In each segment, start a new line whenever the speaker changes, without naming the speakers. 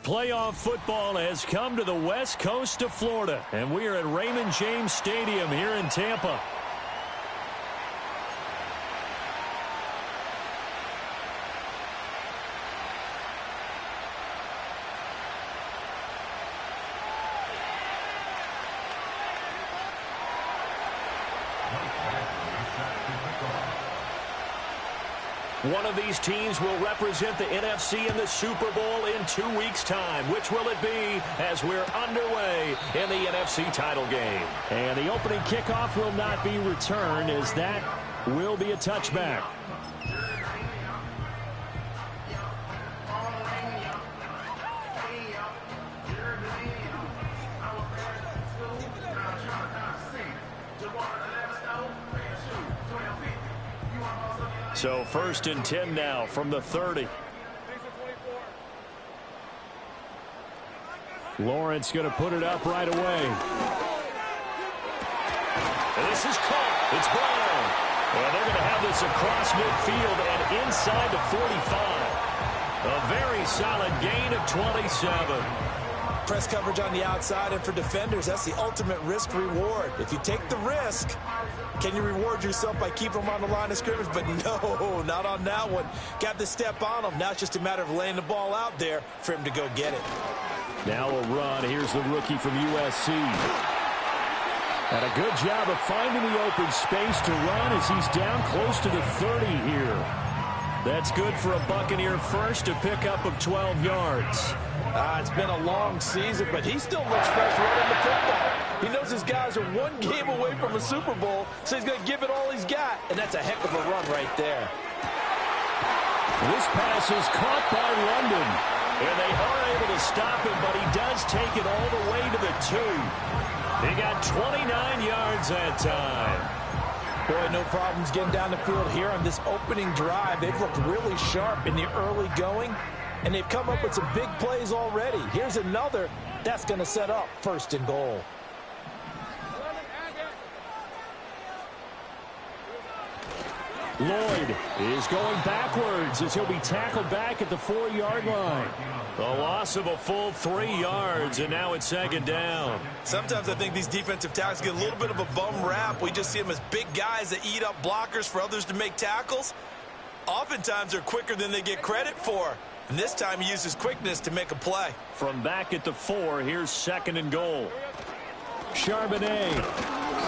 Playoff football has come to the west coast of Florida, and we are at Raymond James Stadium here in Tampa. One of these teams will represent the NFC in the Super Bowl in 2 weeks' time. Which will it be as we're underway in the NFC title game? And the opening kickoff will not be returned, as that will be a touchback. So 1st and 10 now from the 30. Lawrence going to put it up right away. And this is caught. It's Brown. And they're going to have this across midfield and inside the 45. A very solid gain of 27.
Press coverage on the outside, and for defenders, that's the ultimate risk-reward. If you take the risk, can you reward yourself by keeping them on the line of scrimmage? But no, not on that one. Got the step on him. Now it's just a matter of laying the ball out there for him to go get it.
Now a run. Here's the rookie from USC. And a good job of finding the open space to run as he's down close to the 30 here. That's good for a Buccaneer first, a pickup of 12 yards.
It's been a long season, but he still looks fresh running the football. He knows his guys are one game away from a Super Bowl, so he's going to give it all he's got, and that's a heck of a run right there.
This pass is caught by London, and they are able to stop him, but he does take it all the way to the 2. He got 29 yards that time.
Boy, no problems getting down the field here on this opening drive. They've looked really sharp in the early going, and they've come up with some big plays already. Here's another that's going to set up 1st and goal.
Lloyd is going backwards as he'll be tackled back at the 4-yard line. The loss of a full 3 yards, and now it's 2nd down.
Sometimes I think these defensive tackles get a little bit of a bum rap. We just see them as big guys that eat up blockers for others to make tackles. Oftentimes they're quicker than they get credit for. And this time he uses quickness to make a play.
From back at the 4, here's 2nd and goal. Charbonnet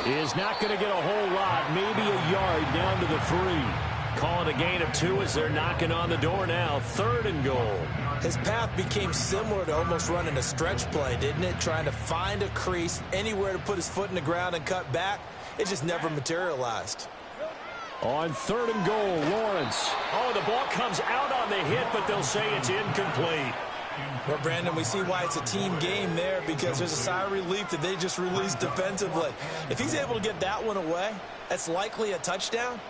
is not going to get a whole lot, maybe a yard down to the 3. Calling a gain of 2 as they're knocking on the door now. 3rd and goal.
His path became similar to almost running a stretch play, didn't it? Trying to find a crease, anywhere to put his foot in the ground and cut back. It just never materialized.
On 3rd and goal, Lawrence. Oh, the ball comes out on the hit, but they'll say it's incomplete.
Well, Brandon, we see why it's a team game there, because there's a sigh of relief that they just released defensively. If he's able to get that one away, that's likely a touchdown.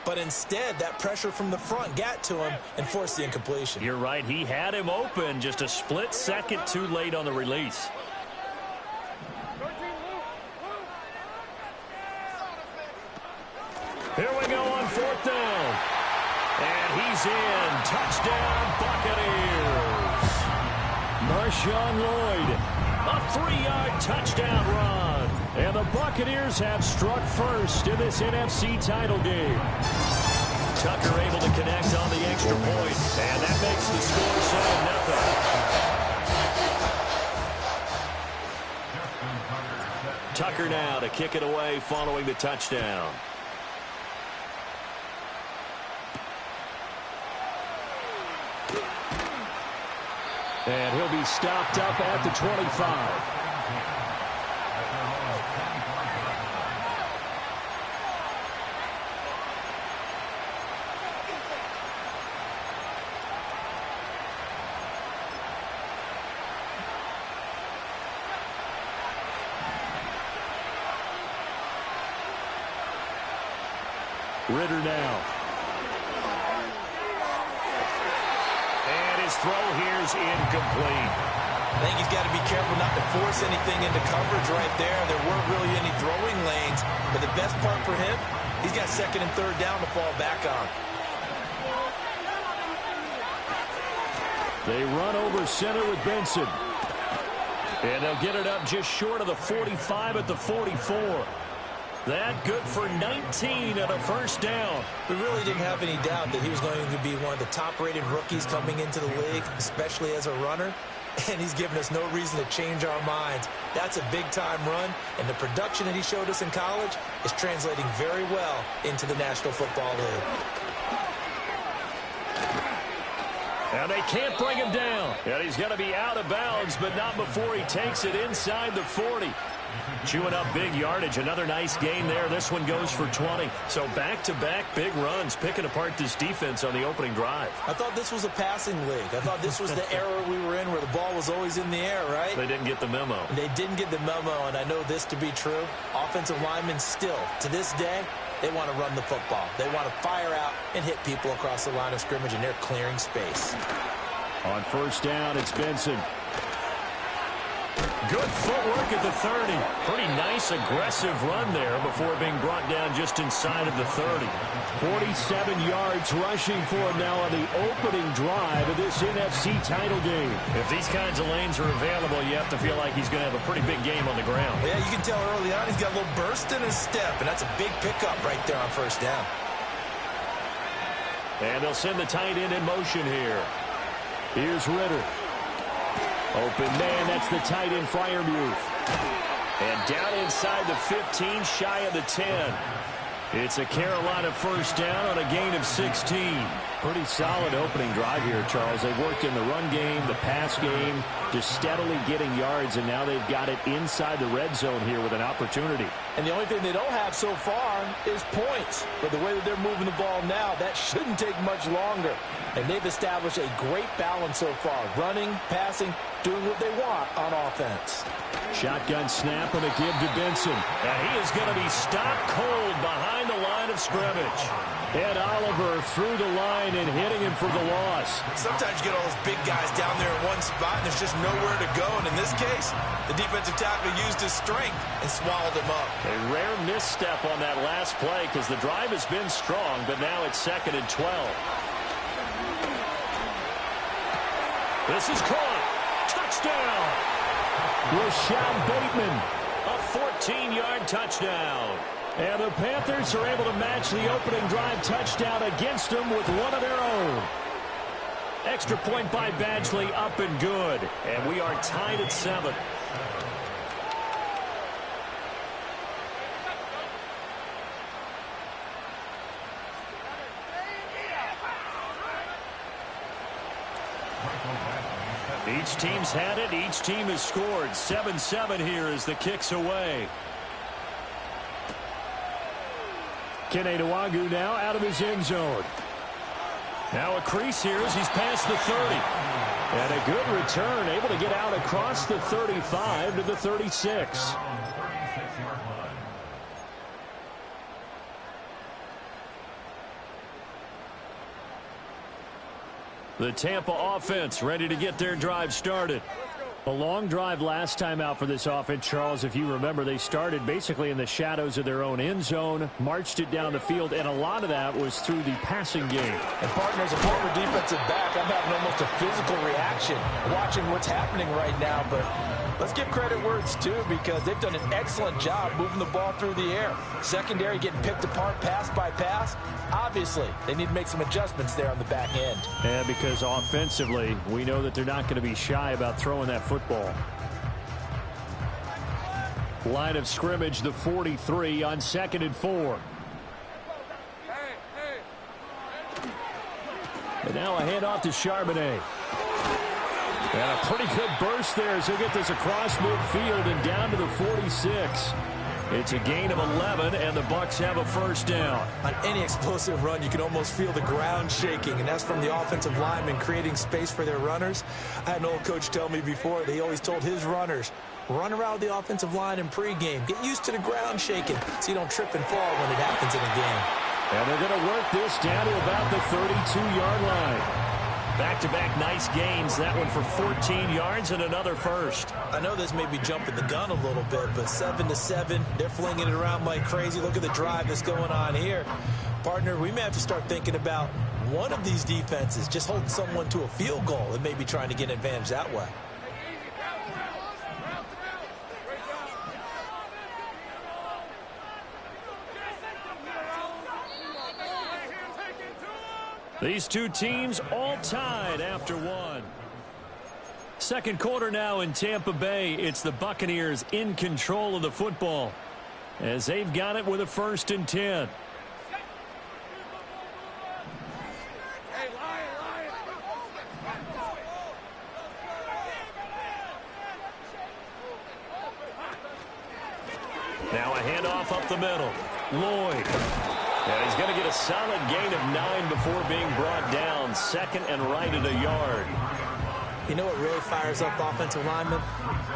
But instead, that pressure from the front got to him and forced the incompletion.
You're right. He had him open, just a split second too late on the release. Here we go on 4th down. And he's in. Touchdown, Buccaneers. Marshawn Lloyd, a 3-yard touchdown run. And the Buccaneers have struck first in this NFC title game. Tucker able to connect on the extra point. And that makes the score 7-0. Tucker now to kick it away following the touchdown. And he'll be stopped up at the 25. Ritter now. And his throw here's incomplete.
I think he's got to be careful not to force anything into coverage right there. There weren't really any throwing lanes. But the best part for him, he's got 2nd and 3rd down to fall back on.
They run over center with Benson. And they'll get it up just short of the 45 at the 44. That good for 19 and a first down.
We really didn't have any doubt that he was going to be one of the top-rated rookies coming into the league, especially as a runner. And he's given us no reason to change our minds. That's a big-time run, and the production that he showed us in college is translating very well into the National Football League.
And they can't bring him down. And he's going to be out of bounds, but not before he takes it inside the 40. Chewing up big yardage. Another nice gain there. This one goes for 20. So back-to-back big runs, picking apart this defense on the opening drive.
I thought this was a passing league. I thought this was the era we were in where the ball was always in the air, right?
They didn't get the memo.
They didn't get the memo, and I know this to be true. Offensive linemen still, to this day, they want to run the football. They want to fire out and hit people across the line of scrimmage, and they're clearing space.
On first down, it's Benson. Good footwork at the 30. Pretty nice, aggressive run there before being brought down just inside of the 30. 47 yards rushing for him now on the opening drive of this NFC title game. If these kinds of lanes are available, you have to feel like he's going to have a pretty big game on the ground.
Yeah, you can tell early on he's got a little burst in his step, and that's a big pickup right there on first down.
And they'll send the tight end in motion here. Here's Ritter. Open man, that's the tight end Freiermuth. And down inside the 15, shy of the 10. It's a Carolina first down on a gain of 16. Pretty solid opening drive here, Charles. They've worked in the run game, the pass game, just steadily getting yards, and now they've got it inside the red zone here with an opportunity.
And the only thing they don't have so far is points. But the way that they're moving the ball now, that shouldn't take much longer. And they've established a great balance so far. Running, passing, doing what they want on offense.
Shotgun snap and a give to Benson. And he is going to be stopped cold behind the line of scrimmage. Ed Oliver through the line and hitting him for the loss.
Sometimes you get all those big guys down there in one spot, and there's just nowhere to go. And in this case, the defensive tackle used his strength and swallowed him up.
A rare misstep on that last play because the drive has been strong, but now it's 2nd and 12. This is caught. Touchdown. Rashad Bateman. A 14-yard touchdown. And the Panthers are able to match the opening drive touchdown against them with one of their own. Extra point by Badgley, up and good. And we are tied at 7. Each team's had it. Each team has scored. 7-7 here as the kick's away. Kene Nwangwu now out of his end zone. Now a crease here as he's past the 30. And a good return, able to get out across the 35 to the 36. The Tampa offense ready to get their drive started. A long drive last time out for this offense, Charles. If you remember, they started basically in the shadows of their own end zone, marched it down the field, and a lot of that was through the passing game.
And partner, as a former defensive back, I'm having almost a physical reaction watching what's happening right now. But let's give credit where it's due because they've done an excellent job moving the ball through the air. Secondary getting picked apart pass by pass. Obviously, they need to make some adjustments there on the back end.
And because offensively, we know that they're not going to be shy about throwing that football. Line of scrimmage, the 43 on 2nd and 4. And now a handoff to Charbonnet. And a pretty good burst there as he'll get this across midfield and down to the 46. It's a gain of 11, and the Bucs have a first down.
On any explosive run, you can almost feel the ground shaking, and that's from the offensive linemen creating space for their runners. I had an old coach tell me before, he always told his runners, run around the offensive line in pregame. Get used to the ground shaking so you don't trip and fall when it happens in a game.
And they're going to work this down to about the 32-yard line. Back-to-back nice gains. That one for 14 yards and another first.
I know this may be jumping the gun a little bit, but 7-7, they're flinging it around like crazy. Look at the drive that's going on here. Partner, we may have to start thinking about one of these defenses just holding someone to a field goal and maybe trying to get an advantage that way.
These two teams all tied after one. Second quarter now in Tampa Bay. It's the Buccaneers in control of the football as they've got it with a 1st and 10. Now a handoff up the middle. Lloyd. And he's going to get a solid gain of 9 before being brought down. 2nd and right at a yard.
You know what really fires up offensive linemen?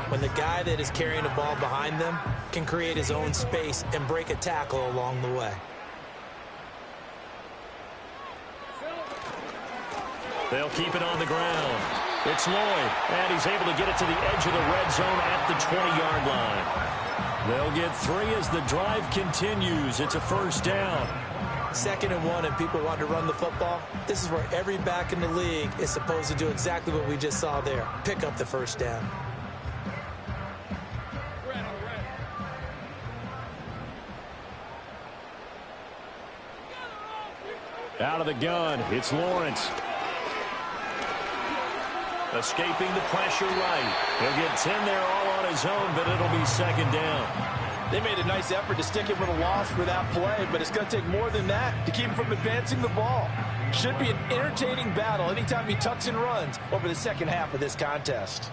When the guy that is carrying the ball behind them can create his own space and break a tackle along the way.
They'll keep it on the ground. It's Lloyd, and he's able to get it to the edge of the red zone at the 20-yard line. They'll get 3 as the drive continues. It's a 1st down.
2nd and 1, and people want to run the football. This is where every back in the league is supposed to do exactly what we just saw there. Pick up the 1st down.
Out of the gun, it's Lawrence. Escaping the pressure right. He'll get 10 there all on his own, but it'll be 2nd down.
They made a nice effort to stick him with a loss for that play, but it's going to take more than that to keep him from advancing the ball. Should be an entertaining battle anytime he tucks and runs over the second half of this contest.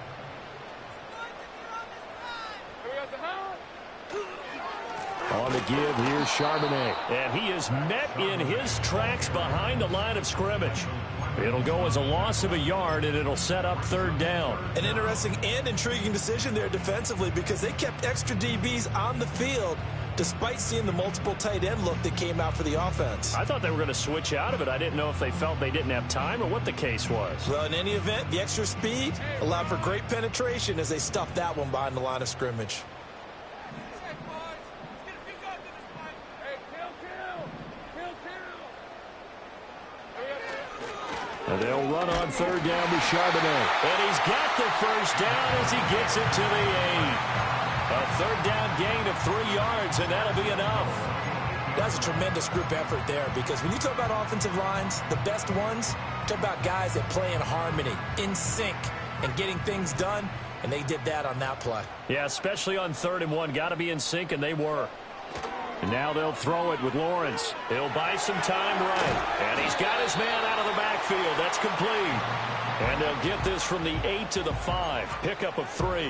On the give, here's Charbonnet. And he is met in his tracks behind the line of scrimmage. It'll go as a loss of a yard, and it'll set up 3rd down.
An interesting and intriguing decision there defensively because they kept extra DBs on the field despite seeing the multiple tight end look that came out for the offense.
I thought they were going to switch out of it. I didn't know if they felt they didn't have time or what the case was.
Well, in any event, the extra speed allowed for great penetration as they stuffed that one behind the line of scrimmage.
And they'll run on 3rd down with Charbonnet. And he's got the 1st down as he gets it to the 8. A 3rd down gain of 3 yards, and that'll be enough.
That's a tremendous group effort there because when you talk about offensive lines, the best ones, talk about guys that play in harmony, in sync, and getting things done, and they did that on that play.
Yeah, especially on 3rd and 1. Got to be in sync, and they were. And now they'll throw it with Lawrence. He'll buy some time right. And he's got his man out of the backfield. That's complete. And they'll get this from the 8 to the 5. Pickup of 3.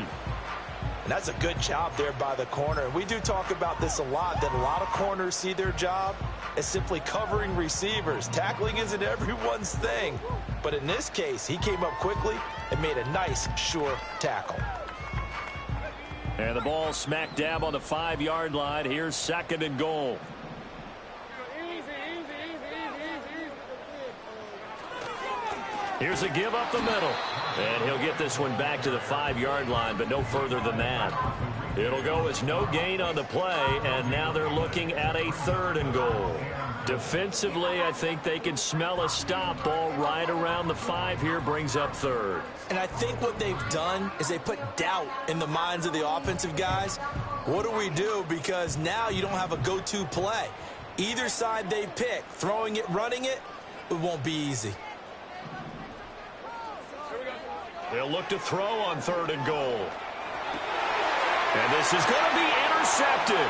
And that's a good job there by the corner. And we do talk about this a lot, that a lot of corners see their job as simply covering receivers. Tackling isn't everyone's thing. But in this case, he came up quickly and made a nice, sure tackle.
And the ball smack dab on the 5-yard line. Here's 2nd and goal. Here's a give up the middle. And he'll get this one back to the 5-yard line, but no further than that. It'll go as no gain on the play, and now they're looking at a 3rd and goal. Defensively, I think they can smell a stop. Ball right around the 5 here brings up 3rd.
And I think what they've done is they put doubt in the minds of the offensive guys. What do we do? Because now you don't have a go-to play. Either side they pick, throwing it, running it, it won't be easy.
They'll look to throw on 3rd and goal. And this is going to be intercepted.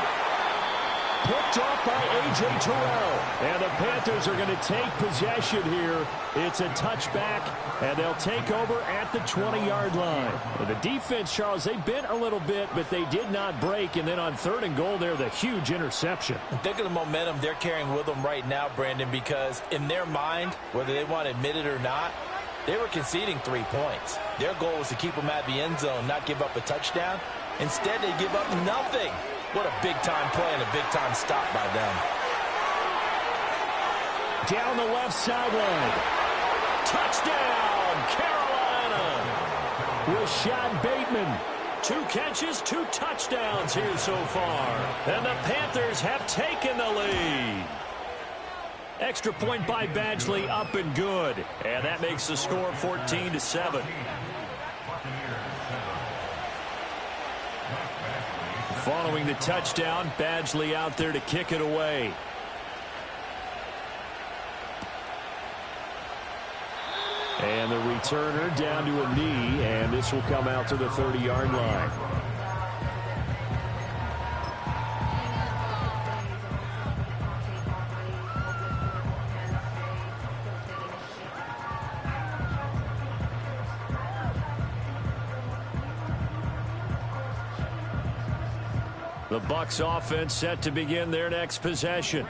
Picked off by A.J. Terrell. And the Panthers are going to take possession here. It's a touchback, and they'll take over at the 20-yard line. And the defense, Charles, they bent a little bit, but they did not break. And then on 3rd and goal there, the huge interception.
Think of the momentum they're carrying with them right now, Brandon, because in their mind, whether they want to admit it or not, they were conceding 3 points. Their goal was to keep them at the end zone, not give up a touchdown. Instead, they give up nothing. What a big-time play and a big-time stop by them.
Down the left sideline. Touchdown, Carolina. Rashad Bateman. 2 catches, 2 touchdowns here so far. And the Panthers have taken the lead. Extra point by Badgley, up and good. And that makes the score 14-7. Following the touchdown, Badgley out there to kick it away. And the returner down to a knee, and this will come out to the 30-yard line. The Bucs offense set to begin their next possession.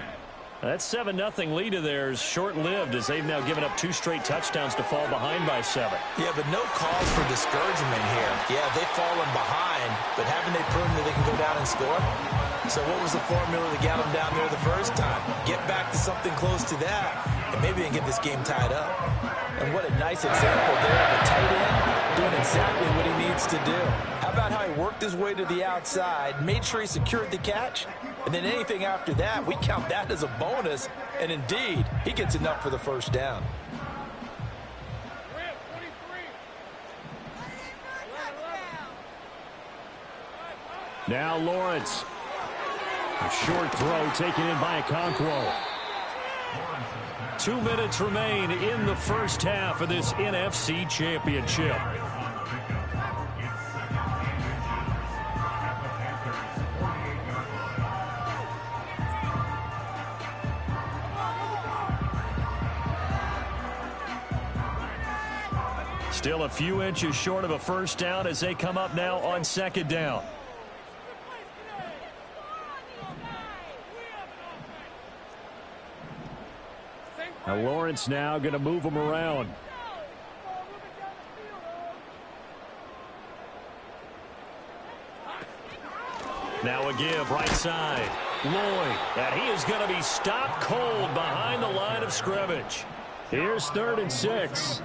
That 7-0 lead of theirs short-lived as they've now given up 2 straight touchdowns to fall behind by 7.
Yeah, but no cause for discouragement here. Yeah, they've fallen behind, but haven't they proven that they can go down and score? So what was the formula that got them down there the first time? Get back to something close to that, and maybe they can get this game tied up.
And what a nice example there of a tight end doing exactly what he needs to do. How about how he worked his way to the outside, made sure he secured the catch, and then anything after that, we count that as a bonus. And indeed, he gets enough for the first down.
Now Lawrence. A short throw taken in by Okonkwo. 2 minutes remain in the first half of this NFC Championship. Still a few inches short of a first down as they come up now on second down. Now Lawrence now going to move him around. Now a give right side. Lloyd. And he is going to be stopped cold behind the line of scrimmage. Here's 3rd and 6.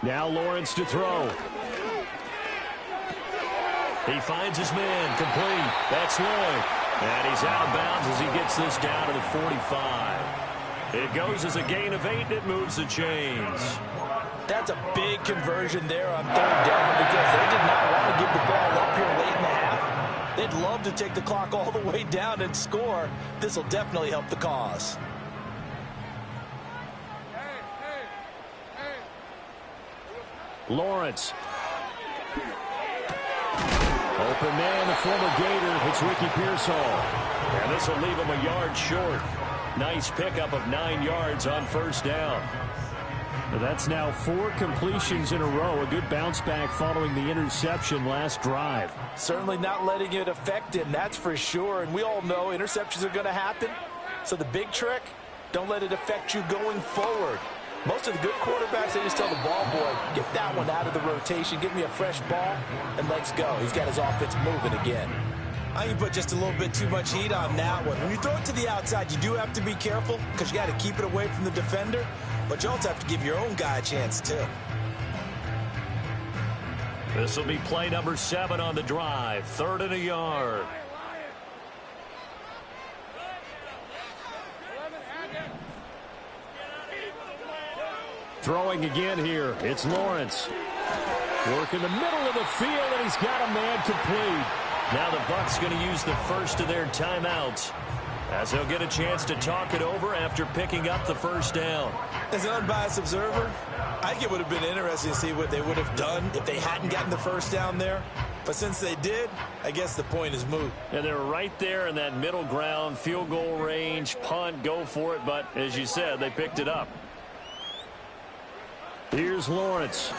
Now Lawrence to throw. He finds his man complete. That's Lloyd. And he's out of bounds as he gets this down to the 45. It goes as a gain of 8, and it moves the chains.
That's a big conversion there on 3rd down because they did not want to give the ball up here late in the half. They'd love to take the clock all the way down and score. This will definitely help the cause.
Lawrence. Open man, the former Gator. It's Ricky Pearsall. And this will leave him a yard short. Nice pickup of 9 yards on first down. That's now 4 completions in a row. A good bounce back following the interception last drive.
Certainly not letting it affect him, that's for sure. And we all know interceptions are going to happen. So the big trick, don't let it affect you going forward. Most of the good quarterbacks, they just tell the ball boy, get that one out of the rotation, give me a fresh ball, and let's go. He's got his offense moving again.
I think you put just a little bit too much heat on that one. When you throw it to the outside, you do have to be careful because you got to keep it away from the defender, but you also have to give your own guy a chance too.
This will be play number 7 on the drive. 3rd and a yard. Throwing again here. It's Lawrence. Work in the middle of the field, and he's got a man complete. Now the Bucs going to use the first of their timeouts as they'll get a chance to talk it over after picking up the first down.
As an unbiased observer, I think it would have been interesting to see what they would have done if they hadn't gotten the first down there. But since they did, I guess the point is moot.
And they're right there in that middle ground, field goal range, punt, go for it. But as you said, they picked it up. Here's Lawrence.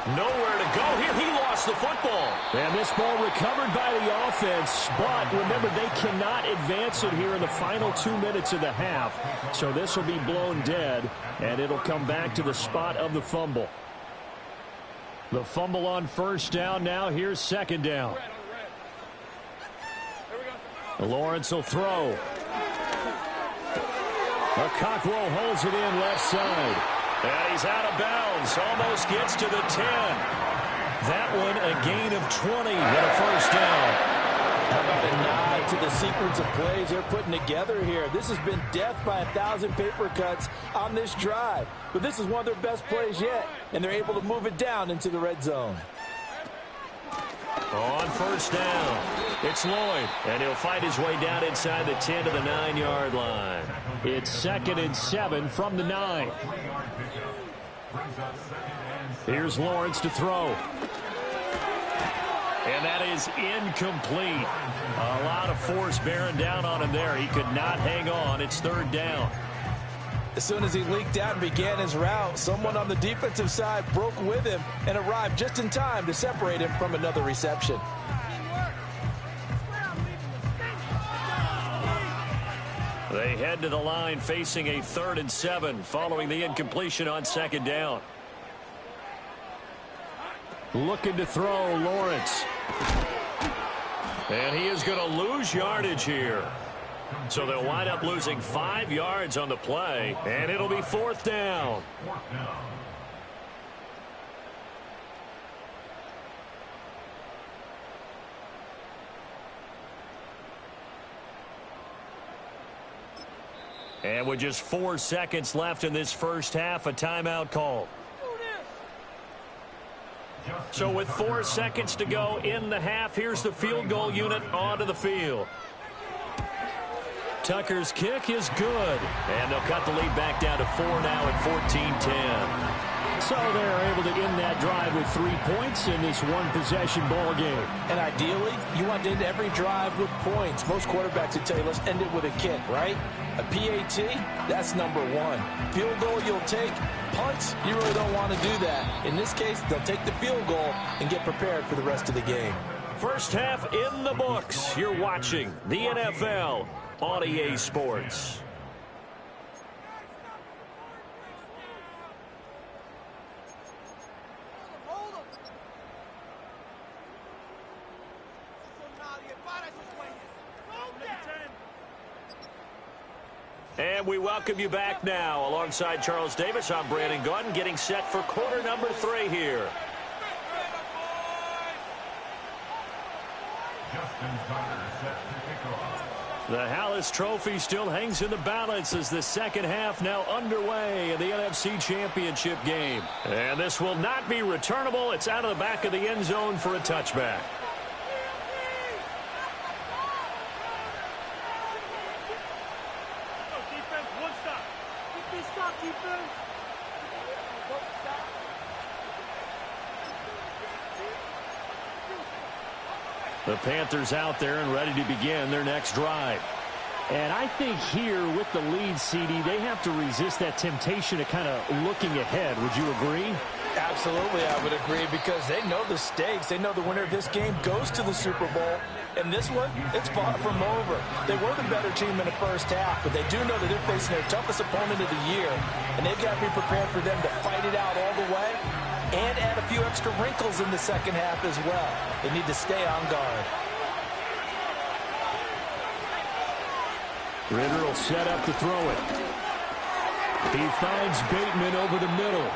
Nowhere to go here. He lost the football. And this ball recovered by the offense. But remember, they cannot advance it here in the final 2 minutes of the half. So this will be blown dead, and it'll come back to the spot of the fumble. The fumble on first down now. Here's second down. Lawrence will throw. Okonkwo holds it in left side. And he's out of bounds. Almost gets to the 10. That one a gain of 20 and a first down.
How about a nod to the sequence of plays they're putting together here? This has been death by 1,000 paper cuts on this drive. But this is one of their best plays yet, and they're able to move it down into the red zone.
On first down, it's Lloyd, and he'll fight his way down inside the 10 to the 9-yard line. It's 2nd and 7 from the 9. Here's Lawrence to throw. And that is incomplete. A lot of force bearing down on him there. He could not hang on. It's 3rd down.
As soon as he leaked out and began his route, someone on the defensive side broke with him and arrived just in time to separate him from another reception.
They head to the line facing a 3rd and 7 following the incompletion on 2nd down. Looking to throw, Lawrence. And he is going to lose yardage here. So they'll wind up losing 5 yards on the play, and it'll be 4th down. And with just 4 seconds left in this first half, a timeout call. So with 4 seconds to go in the half, here's the field goal unit onto the field. Tucker's kick is good. And they'll cut the lead back down to 4 now at 14-10. So they're able to end that drive with 3 points in this one-possession ball game.
And ideally, you want to end every drive with points. Most quarterbacks would tell you, let's end it with a kick, right? A PAT, that's number 1. Field goal you'll take. Punts, you really don't want to do that. In this case, they'll take the field goal and get prepared for the rest of the game.
First half in the books. You're watching the NFL on EA Sports. And we welcome you back now. Alongside Charles Davis, I'm Brandon Gordon, getting set for quarter number 3 here. The Hallis Trophy still hangs in the balance as the second half now underway in the NFC Championship game. And this will not be returnable. It's out of the back of the end zone for a touchback. The Panthers out there and ready to begin their next drive.
And I think here with the lead, CD, they have to resist that temptation of kind of looking ahead. Would you agree?
Absolutely, I would agree, because they know the stakes. They know the winner of this game goes to the Super Bowl. And this one, it's far from over. They were the better team in the first half, but they do know that they're facing their toughest opponent of the year. And they've got to be prepared for them to fight it out all the way and add a few extra wrinkles in the second half as well. They need to stay on guard.
Ritter will set up to throw it. He finds Bateman over the middle.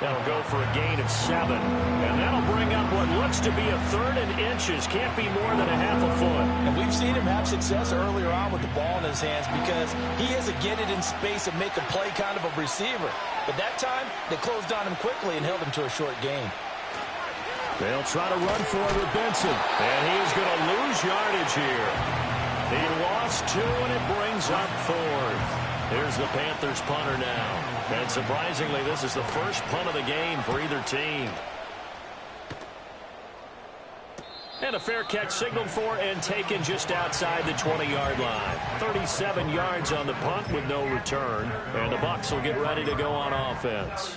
That'll go for a gain of 7. And that'll bring up what looks to be a 3rd and inches. Can't be more than a half a foot.
And we've seen him have success earlier on with the ball in his hands because he has to get it in space and make a play kind of a receiver. But that time, they closed on him quickly and held him to a short gain.
They'll try to run for it with Benson.
And he is going to lose yardage here. He lost 2, and it brings up 4th. Here's the Panthers punter now. And surprisingly, this is the first punt of the game for either team. And a fair catch signaled for and taken just outside the 20-yard line. 37 yards on the punt with no return. And the Bucs will get ready to go on offense.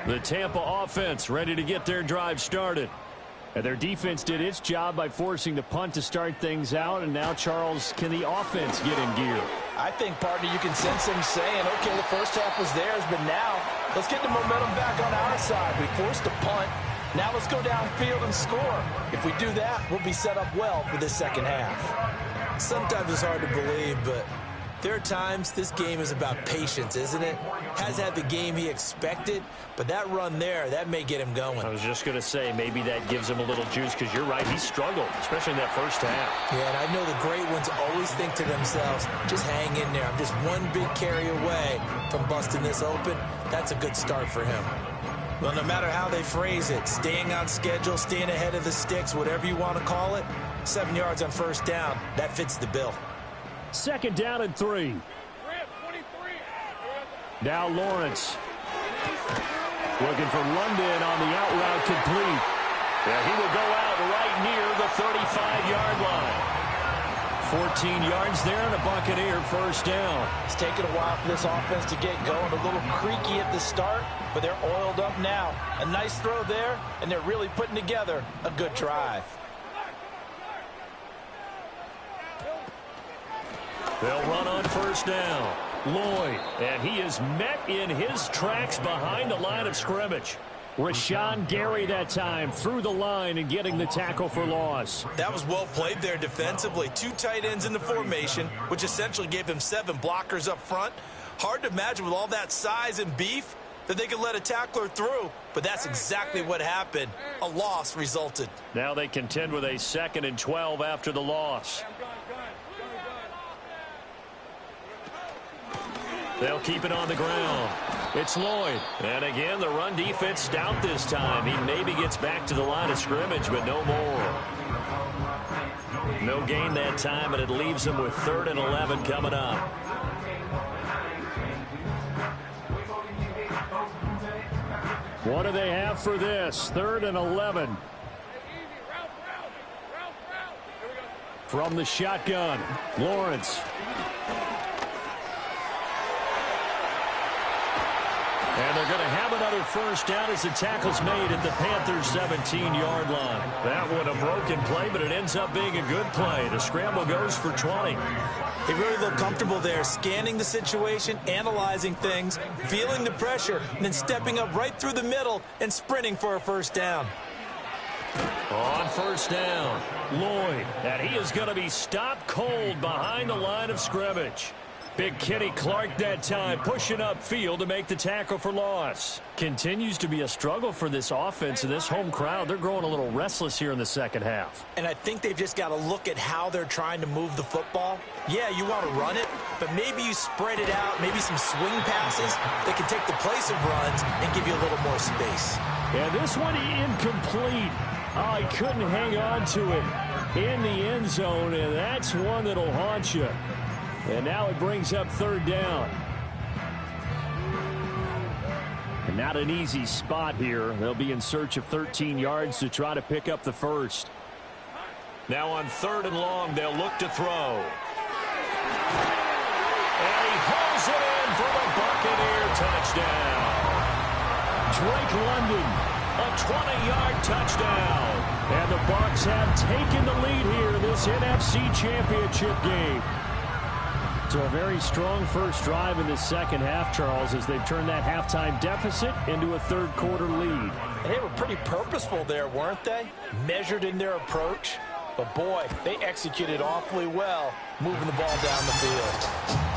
The Tampa offense ready to get their drive started.
And their defense did its job by forcing the punt to start things out. And now, Charles, can the offense get in gear?
I think, partner, you can sense them saying, okay, the first half was theirs, but now let's get the momentum back on our side. We forced a punt. Now let's go downfield and score. If we do that, we'll be set up well for this second half.
Sometimes it's hard to believe, but There are times this game is about patience, isn't it? Has had the game he expected, but that run there, that may get him going.
I was just going to say, maybe that gives him a little juice, because you're right, he struggled, especially in that first half.
Yeah, and I know the great ones always think to themselves, just hang in there. I'm just one big carry away from busting this open. That's a good start for him. Well, no matter how they phrase it, staying on schedule, staying ahead of the sticks, whatever you want to call it, 7 yards on first down, that fits the bill.
2nd down and 3. Now Lawrence. Looking for London on the out route complete. Yeah, he will go out right near the 35-yard line. 14 yards there and a Buccaneer first down.
It's taken a while for this offense to get going. A little creaky at the start, but they're oiled up now. A nice throw there, and they're really putting together a good drive.
They'll run on first down. Lloyd, and he is met in his tracks behind the line of scrimmage.
Rashawn Gary that time through the line and getting the tackle for loss.
That was well played there defensively. 2 tight ends in the formation, which essentially gave him 7 blockers up front. Hard to imagine with all that size and beef that they could let a tackler through, but that's exactly what happened. A loss resulted.
Now they contend with a 2nd and 12 after the loss. They'll keep it on the ground. It's Lloyd. And again, the run defense stout this time. He maybe gets back to the line of scrimmage, but no more. No gain that time, and it leaves him with 3rd and 11 coming up.
What do they have for this? 3rd and 11. From the shotgun, Lawrence.
And they're going to have another first down as the tackle's made at the Panthers' 17-yard line. That one a broken play, but it ends up being a good play. The scramble goes for 20.
They really look comfortable there, scanning the situation, analyzing things, feeling the pressure, and then stepping up right through the middle and sprinting for a first down.
On first down, Lloyd. And he is going to be stopped cold behind the line of scrimmage. Big Kenny Clark that time pushing upfield to make the tackle for loss.
Continues to be a struggle for this offense and this home crowd. They're growing a little restless here in the second half.
And I think they've just got to look at how they're trying to move the football. Yeah, you want to run it, but maybe you spread it out, maybe some swing passes that can take the place of runs and give you a little more space.
And this one incomplete. Oh, he couldn't hang on to it in the end zone, and that's one that'll haunt you. And now it brings up 3rd down. And not an easy spot here. They'll be in search of 13 yards to try to pick up the first.
Now on 3rd and long, they'll look to throw. And he hauls it in for the Buccaneer touchdown.
Drake London,
a 20-yard touchdown.
And the Bucs have taken the lead here in this NFC Championship game. So a very strong first drive in the second half, Charles, as they've turned that halftime deficit into a 3rd quarter lead.
And they were pretty purposeful there, weren't they? Measured in their approach. But, boy, they executed awfully well, moving the ball down the field.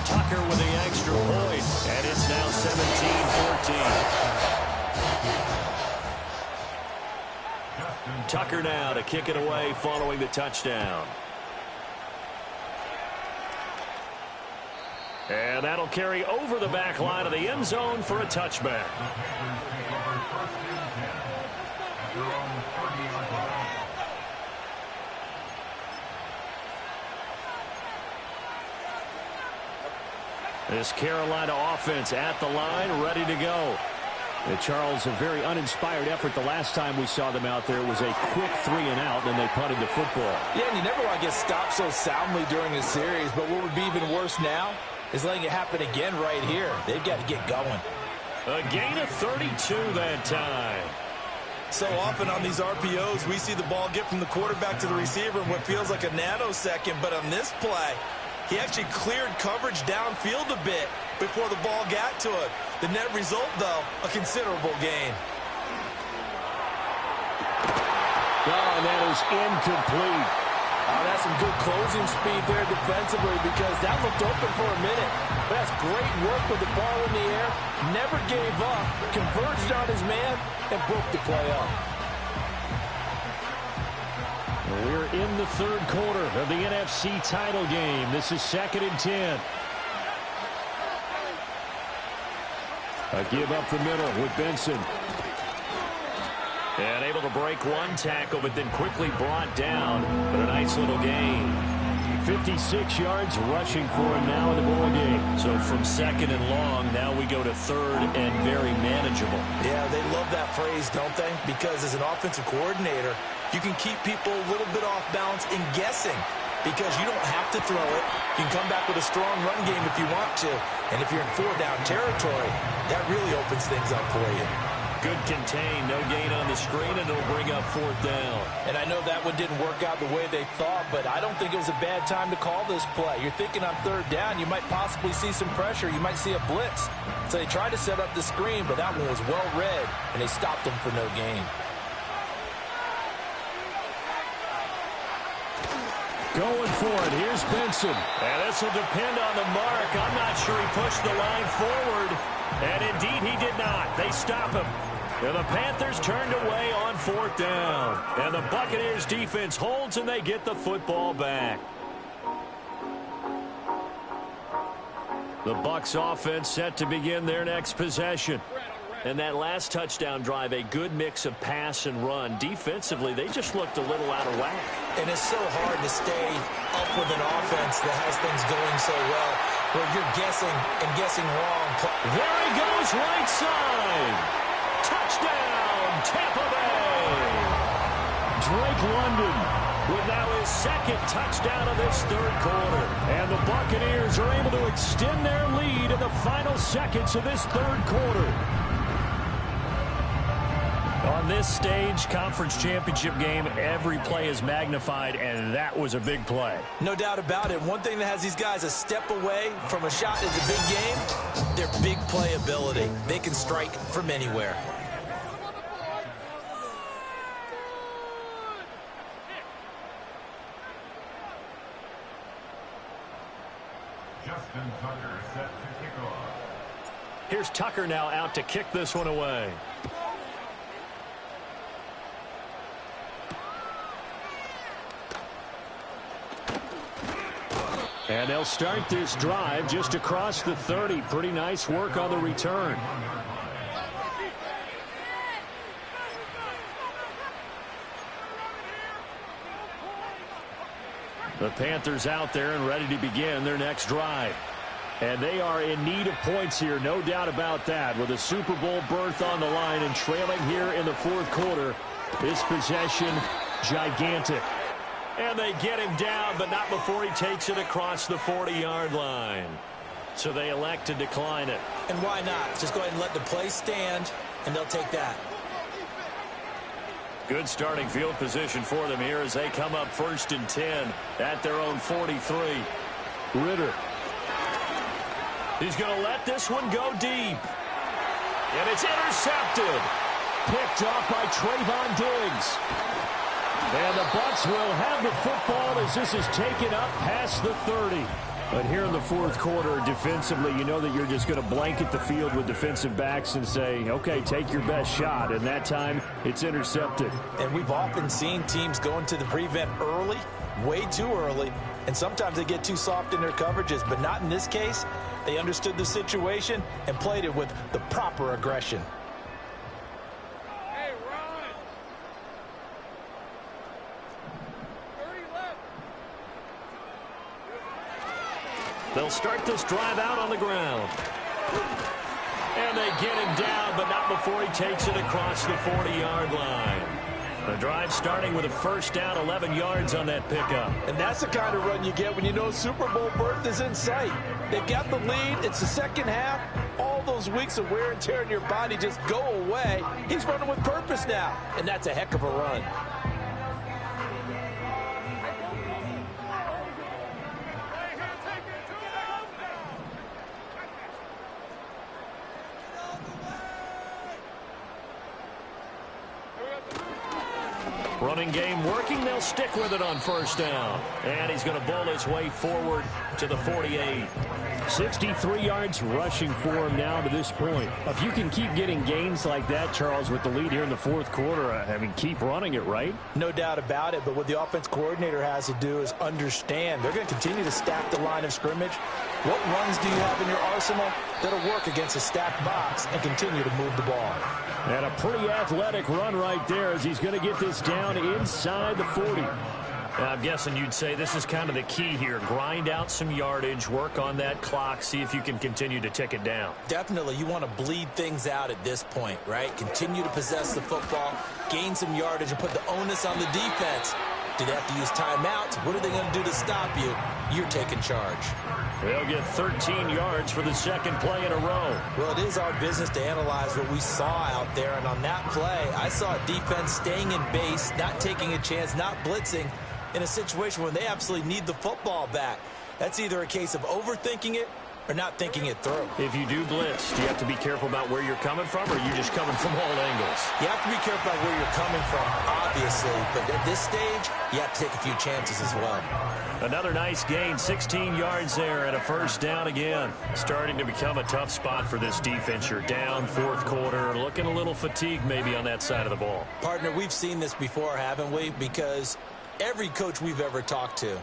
Tucker with the extra point, and it's now 17-14. Tucker now to kick it away following the touchdown. And that'll carry over the back line of the end zone for a touchback. This Carolina offense at the line, ready to go.
And Charles, a very uninspired effort. The last time we saw them out there was a quick 3 and out, and then they punted the football.
Yeah, and you never want to get stopped so soundly during a series, but what would be even worse now is letting it happen again right here. They've got to get going.
A gain of 32 that time.
So often on these RPOs, we see the ball get from the quarterback to the receiver in what feels like a nanosecond, but on this play, he actually cleared coverage downfield a bit before the ball got to him. The net result, though, a considerable gain.
Oh, and that is incomplete.
Oh, that's some good closing speed there defensively because that looked open for a minute. But that's great work with the ball in the air. Never gave up, converged on his man, and broke the play up.
We're in the third quarter of the NFC title game. This is 2nd and 10. A give up the middle with Benson.
And able to break one tackle, but then quickly brought down. But a nice little gain.
56 yards rushing for him now in the ball game.
So from 2nd and long, now we go to 3rd and very manageable.
Yeah, they love that phrase, don't they? Because as an offensive coordinator, you can keep people a little bit off balance in guessing because you don't have to throw it. You can come back with a strong run game if you want to. And if you're in 4-down territory, that really opens things up for you.
Good contain, no gain on the screen, and it'll bring up 4th down.
And I know that one didn't work out the way they thought, but I don't think it was a bad time to call this play. You're thinking on 3rd down, you might possibly see some pressure. You might see a blitz. So they tried to set up the screen, but that one was well read, and they stopped them for no gain.
Going for it. Here's Benson.
And this will depend on the mark. I'm not sure he pushed the line forward. And indeed he did not. They stop him. And the Panthers turned away on 4th down. And the Buccaneers defense holds and they get the football back.
The Bucs offense set to begin their next possession.
And that last touchdown drive, a good mix of pass and run. Defensively, they just looked a little out of whack.
And it's so hard to stay up with an offense that has things going so well, where you're guessing and guessing wrong.
There he goes, right side. Touchdown, Tampa Bay.
Drake London
with now his 2nd touchdown of this 3rd quarter.
And the Buccaneers are able to extend their lead in the final seconds of this 3rd quarter.
On this stage, conference championship game, every play is magnified, and that was a big play.
No doubt about it. One thing that has these guys a step away from a shot at the big game, their big play ability. They can strike from anywhere.
Justin Tucker set to kick off.
Here's Tucker now out to kick this one away.
And they'll start this drive just across the 30. Pretty nice work on the return. The Panthers out there and ready to begin their next drive. And they are in need of points here, no doubt about that. With a Super Bowl berth on the line and trailing here in the 4th quarter, this possession gigantic.
And they get him down, but not before he takes it across the 40-yard line. So they elect to decline it.
And why not? Just go ahead and let the play stand, and they'll take that.
Good starting field position for them here as they come up 1st and 10 at their own 43.
Ritter.
He's going to let this one go deep. And it's intercepted.
Picked off by Trayvon Diggs. And the Bucs will have the football as this is taken up past the 30. But here in the 4th quarter, defensively, you know that you're just going to blanket the field with defensive backs and say, okay, take your best shot. And that time, it's intercepted.
And we've often seen teams go into the prevent early, way too early, and sometimes they get too soft in their coverages. But not in this case. They understood the situation and played it with the proper aggression.
They'll start this drive out on the ground. And they get him down, but not before he takes it across the 40-yard line. The drive starting with a 1st down, 11 yards on that pickup.
And that's the kind of run you get when you know Super Bowl berth is in sight. They've got the lead. It's the 2nd half. All those weeks of wear and tear in your body just go away. He's running with purpose now, and that's a heck of a run.
Running game working. They'll stick with it on first down. And he's going to bowl his way forward to the 48.
63 yards rushing for him now to this point. If you can keep getting gains like that, Charles, with the lead here in the fourth quarter, I mean, keep running it, right?
No doubt about it, but what the offense coordinator has to do is understand they're going to continue to stack the line of scrimmage. What runs do you have in your arsenal that'll work against a stacked box and continue to move the ball?
And a pretty athletic run right there as he's going to get this down inside the 40.
I'm guessing you'd say this is kind of the key here. Grind out some yardage, work on that clock, see if you can continue to tick it down.
Definitely, you want to bleed things out at this point, right? Continue to possess the football, gain some yardage, and put the onus on the defense. Do they have to use timeouts? What are they going to do to stop you? You're taking charge.
They'll get 13 yards for the second play in a row.
Well, it is our business to analyze what we saw out there, and on that play, I saw a defense staying in base, not taking a chance, not blitzing, in a situation where they absolutely need the football back. That's either a case of overthinking it or not thinking it through.
If you do blitz, do you have to be careful about where you're coming from, or are you just coming from all angles?
You have to be careful about where you're coming from, obviously, but at this stage, you have to take a few chances as well.
Another nice gain, 16 yards there, and a first down again. Starting to become a tough spot for this defense. You're down fourth quarter, looking a little fatigued maybe on that side of the ball.
Partner, we've seen this before, haven't we? Because every coach we've ever talked to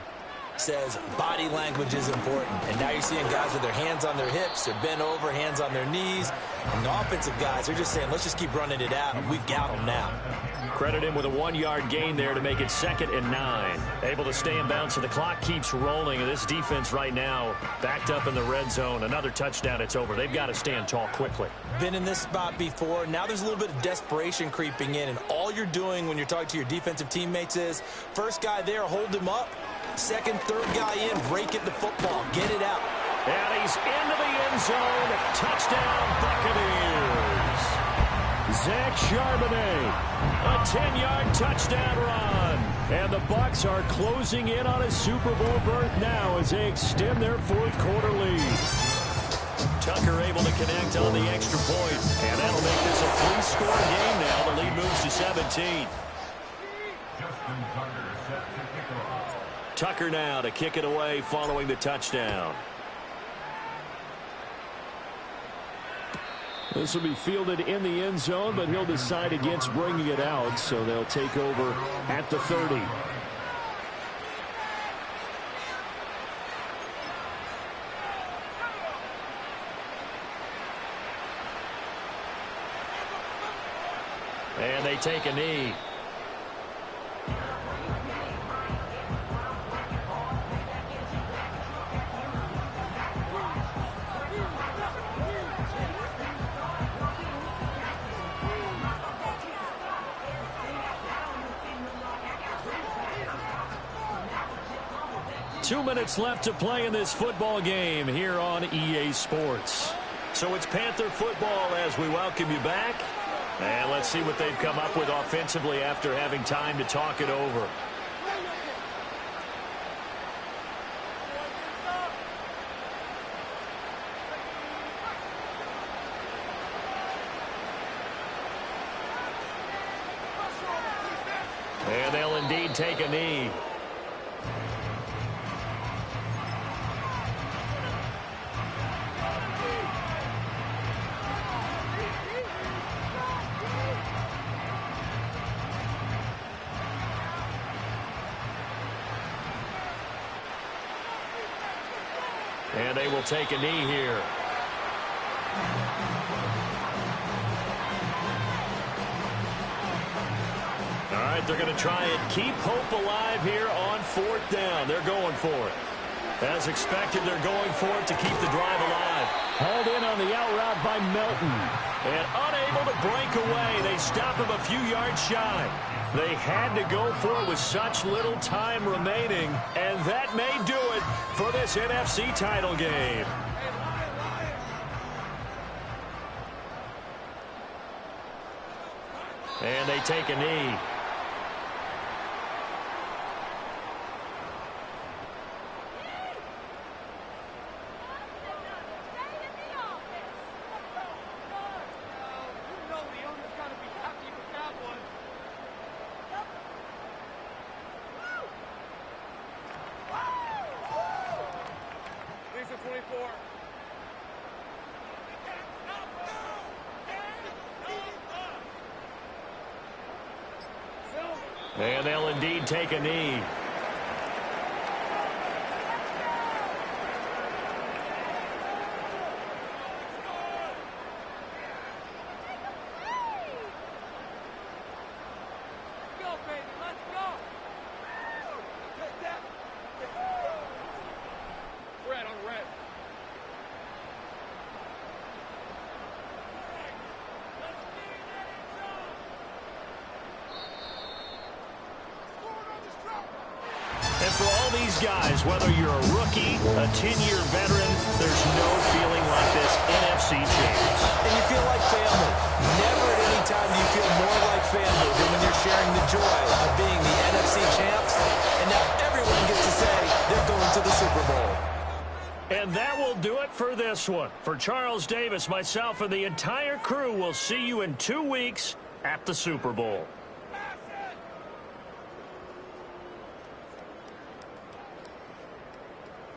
says body language is important. And now you're seeing guys with their hands on their hips, they're bent over, hands on their knees. And the offensive guys are just saying, let's just keep running it out, and we've got them now.
Credit him with a 1-yard gain there to make it 2nd and 9. Able to stay in bounds, so the clock keeps rolling. And this defense right now backed up in the red zone. Another touchdown, it's over. They've got to stand tall quickly.
Been in this spot before. Now there's a little bit of desperation creeping in. And all you're doing when you're talking to your defensive teammates is, first guy there, hold him up. Second, third guy in, break it the football. Get it out.
And he's into the end zone. Touchdown, Buccaneers. Zach Charbonnet, a 10-yard touchdown run. And the Bucs are closing in on a Super Bowl berth now as they extend their fourth quarter lead. Tucker able to connect on the extra point. And that'll make this a 3-score game now. The lead moves to 17.
Justin Tucker set to kick off.
Tucker now to kick it away following the touchdown.
This will be fielded in the end zone, but he'll decide against bringing it out, so they'll take over at the 30.
And they take a knee. Two minutes left to play in this football game here on EA Sports. So it's Panther football as we welcome you back. And let's see what they've come up with offensively after having time to talk it over. And they'll indeed take a knee. And they will take a knee here. All right, they're going to try and keep hope alive here on 4th down. They're going for it. As expected, they're going for it to keep the drive alive.
Hauled in on the out route by Melton.
And unable to break away. They stop him a few yards shy. They had to go for it with such little time remaining, and that may do it for this NFC title game. And they take a knee. And they'll indeed take a knee. And for all these guys, whether you're a rookie, a 10-year veteran, there's no feeling like this NFC champs.
And you feel like family. Never at any time do you feel more like family than when you're sharing the joy of being the NFC champs. And now everyone gets to say they're going to the Super Bowl.
And that will do it for this one. For Charles Davis, myself, and the entire crew, we'll see you in 2 weeks at the Super Bowl.